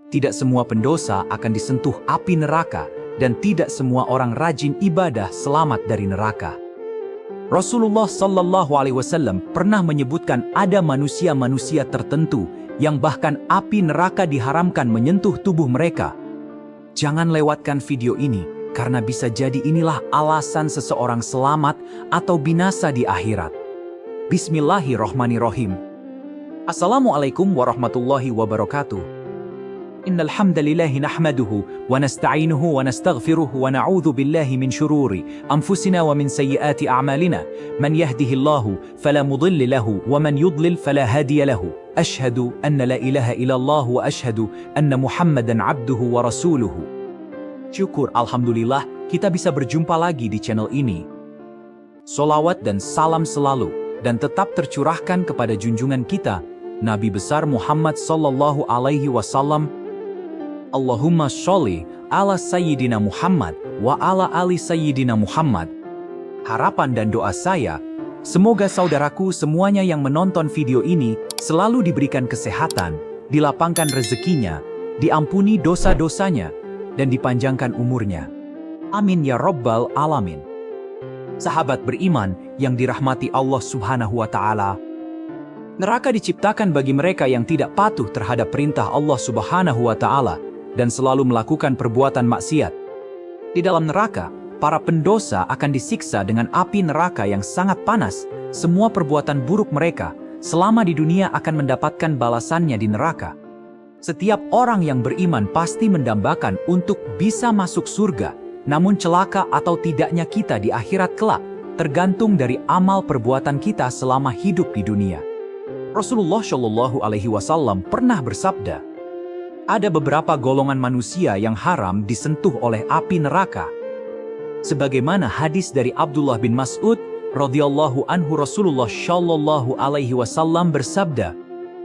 Tidak semua pendosa akan disentuh api neraka, dan tidak semua orang rajin ibadah selamat dari neraka. Rasulullah Shallallahu Alaihi Wasallam pernah menyebutkan ada manusia-manusia tertentu yang bahkan api neraka diharamkan menyentuh tubuh mereka. Jangan lewatkan video ini, karena bisa jadi inilah alasan seseorang selamat atau binasa di akhirat. Bismillahirrohmanirrohim. Assalamualaikum warahmatullahi wabarakatuh. Innal hamdalillahi nahmaduhu wa nasta'inuhu wa nastaghfiruhu wa na'udzu billahi min shururi anfusina wa min sayyiati a'malina. Man yahdihillahu fala mudilla lahu wa man yudlil fala hadiya lahu. Ashhadu anna la ilaha illallah wa ashhadu anna Muhammadan 'abduhu wa rasuluhu. Syukur alhamdulillah kita bisa berjumpa lagi di channel ini. Solawat dan salam selalu dan tetap tercurahkan kepada junjungan kita Nabi besar Muhammad sallallahu alaihi wasallam. Allahumma sholli ala Sayyidina Muhammad wa ala ali Sayyidina Muhammad. Harapan dan doa saya, semoga saudaraku semuanya yang menonton video ini selalu diberikan kesehatan, dilapangkan rezekinya, diampuni dosa-dosanya, dan dipanjangkan umurnya. Amin ya Rabbal Alamin. Sahabat beriman yang dirahmati Allah Subhanahu wa Ta'ala, neraka diciptakan bagi mereka yang tidak patuh terhadap perintah Allah Subhanahu wa Ta'ala dan selalu melakukan perbuatan maksiat. Di dalam neraka, para pendosa akan disiksa dengan api neraka yang sangat panas. Semua perbuatan buruk mereka selama di dunia akan mendapatkan balasannya di neraka. Setiap orang yang beriman pasti mendambakan untuk bisa masuk surga, namun celaka atau tidaknya kita di akhirat kelak tergantung dari amal perbuatan kita selama hidup di dunia. Rasulullah Shallallahu Alaihi Wasallam pernah bersabda, ada beberapa golongan manusia yang haram disentuh oleh api neraka. Sebagaimana hadis dari Abdullah bin Mas'ud radhiyallahu anhu, Rasulullah Shallallahu Alaihi Wasallam bersabda,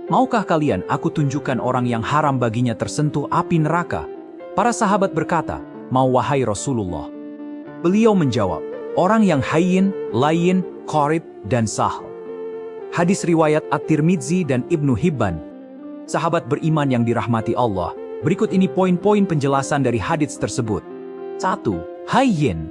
maukah kalian aku tunjukkan orang yang haram baginya tersentuh api neraka? Para sahabat berkata, mau wahai Rasulullah. Beliau menjawab, orang yang hayyin, layyin, qarib, dan sahl. Hadis riwayat At-Tirmidzi dan Ibnu Hibban. Sahabat beriman yang dirahmati Allah, berikut ini poin-poin penjelasan dari hadits tersebut. 1. Hayyin.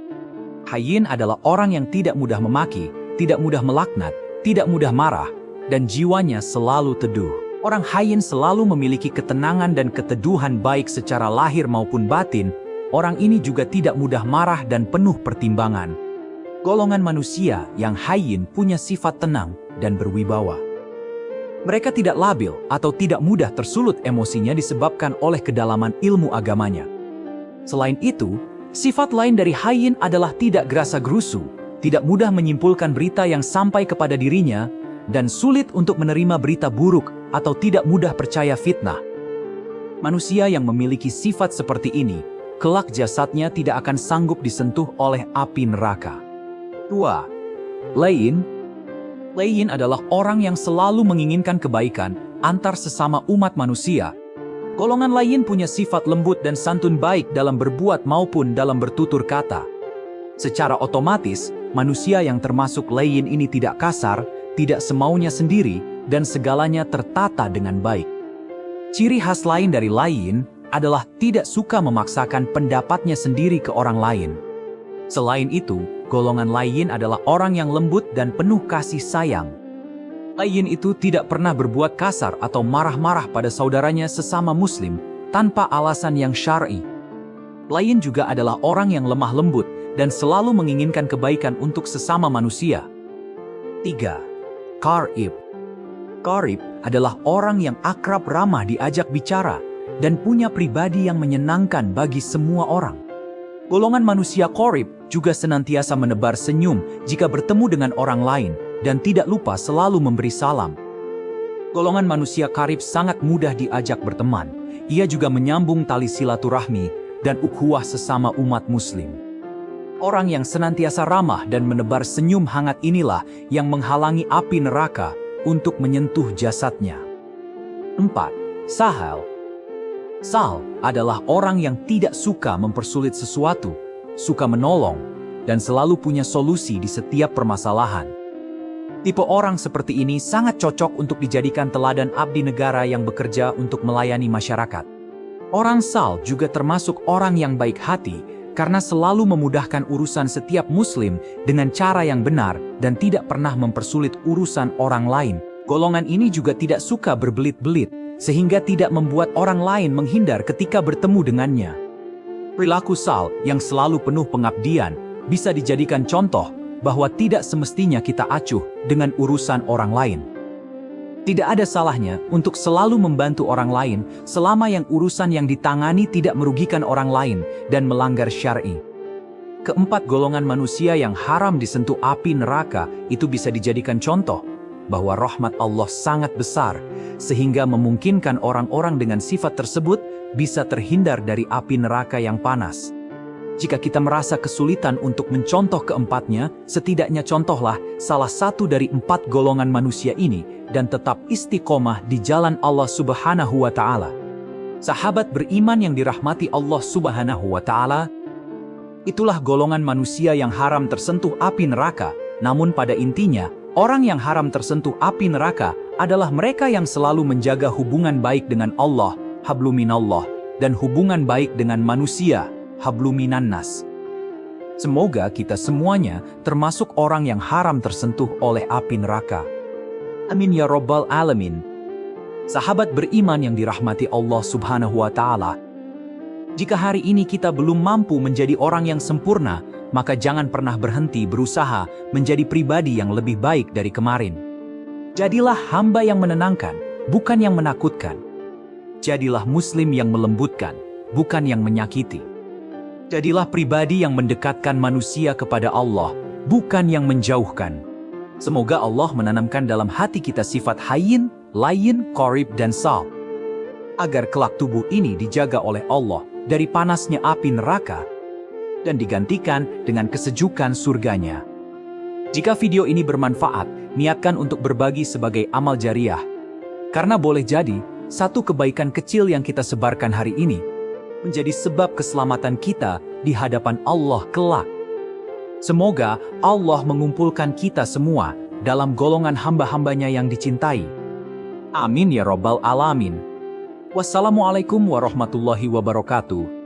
Hayyin adalah orang yang tidak mudah memaki, tidak mudah melaknat, tidak mudah marah, dan jiwanya selalu teduh. Orang hayyin selalu memiliki ketenangan dan keteduhan baik secara lahir maupun batin. Orang ini juga tidak mudah marah dan penuh pertimbangan. Golongan manusia yang hayyin punya sifat tenang dan berwibawa. Mereka tidak labil atau tidak mudah tersulut emosinya disebabkan oleh kedalaman ilmu agamanya. Selain itu, sifat lain dari hayyin adalah tidak gerasa-gerusu, tidak mudah menyimpulkan berita yang sampai kepada dirinya, dan sulit untuk menerima berita buruk atau tidak mudah percaya fitnah. Manusia yang memiliki sifat seperti ini, kelak jasadnya tidak akan sanggup disentuh oleh api neraka. 2. Layyin. Layyin adalah orang yang selalu menginginkan kebaikan antar sesama umat manusia. Golongan layyin punya sifat lembut dan santun baik dalam berbuat maupun dalam bertutur kata. Secara otomatis, manusia yang termasuk layyin ini tidak kasar, tidak semaunya sendiri, dan segalanya tertata dengan baik. Ciri khas lain dari layyin adalah tidak suka memaksakan pendapatnya sendiri ke orang lain. Selain itu, golongan layyin adalah orang yang lembut dan penuh kasih sayang. Layyin itu tidak pernah berbuat kasar atau marah-marah pada saudaranya sesama muslim tanpa alasan yang syar'i. Layyin juga adalah orang yang lemah lembut dan selalu menginginkan kebaikan untuk sesama manusia. 3. Qarib. Qarib adalah orang yang akrab ramah diajak bicara dan punya pribadi yang menyenangkan bagi semua orang. Golongan manusia qarib juga senantiasa menebar senyum jika bertemu dengan orang lain dan tidak lupa selalu memberi salam. Golongan manusia qarib sangat mudah diajak berteman. Ia juga menyambung tali silaturahmi dan ukhuwah sesama umat muslim. Orang yang senantiasa ramah dan menebar senyum hangat inilah yang menghalangi api neraka untuk menyentuh jasadnya. 4. Sahal. Sahl adalah orang yang tidak suka mempersulit sesuatu, suka menolong, dan selalu punya solusi di setiap permasalahan. Tipe orang seperti ini sangat cocok untuk dijadikan teladan abdi negara yang bekerja untuk melayani masyarakat. Orang Saleh juga termasuk orang yang baik hati karena selalu memudahkan urusan setiap muslim dengan cara yang benar dan tidak pernah mempersulit urusan orang lain. Golongan ini juga tidak suka berbelit-belit sehingga tidak membuat orang lain menghindar ketika bertemu dengannya. Perilaku Saleh yang selalu penuh pengabdian bisa dijadikan contoh bahwa tidak semestinya kita acuh dengan urusan orang lain. Tidak ada salahnya untuk selalu membantu orang lain selama yang urusan yang ditangani tidak merugikan orang lain dan melanggar syar'i. Keempat golongan manusia yang haram disentuh api neraka itu bisa dijadikan contoh bahwa rahmat Allah sangat besar sehingga memungkinkan orang-orang dengan sifat tersebut bisa terhindar dari api neraka yang panas. Jika kita merasa kesulitan untuk mencontoh keempatnya, setidaknya contohlah salah satu dari 4 golongan manusia ini dan tetap istiqomah di jalan Allah Subhanahu wa Ta'ala. Sahabat beriman yang dirahmati Allah Subhanahu wa Ta'ala, itulah golongan manusia yang haram tersentuh api neraka. Namun pada intinya, orang yang haram tersentuh api neraka adalah mereka yang selalu menjaga hubungan baik dengan Allah, habluminallah, dan hubungan baik dengan manusia, habluminannas. Semoga kita semuanya termasuk orang yang haram tersentuh oleh api neraka. Amin ya Rabbal Alamin. Sahabat beriman yang dirahmati Allah Subhanahu wa Ta'ala, jika hari ini kita belum mampu menjadi orang yang sempurna, maka jangan pernah berhenti berusaha menjadi pribadi yang lebih baik dari kemarin. Jadilah hamba yang menenangkan, bukan yang menakutkan. Jadilah muslim yang melembutkan, bukan yang menyakiti. Jadilah pribadi yang mendekatkan manusia kepada Allah, bukan yang menjauhkan. Semoga Allah menanamkan dalam hati kita sifat hayyin, layyin, qarib, dan sal, agar kelak tubuh ini dijaga oleh Allah dari panasnya api neraka dan digantikan dengan kesejukan surganya. Jika video ini bermanfaat, niatkan untuk berbagi sebagai amal jariah. Karena boleh jadi, satu kebaikan kecil yang kita sebarkan hari ini menjadi sebab keselamatan kita di hadapan Allah kelak. Semoga Allah mengumpulkan kita semua dalam golongan hamba-hambanya yang dicintai. Amin ya Rabbal Alamin. Wassalamualaikum warahmatullahi wabarakatuh.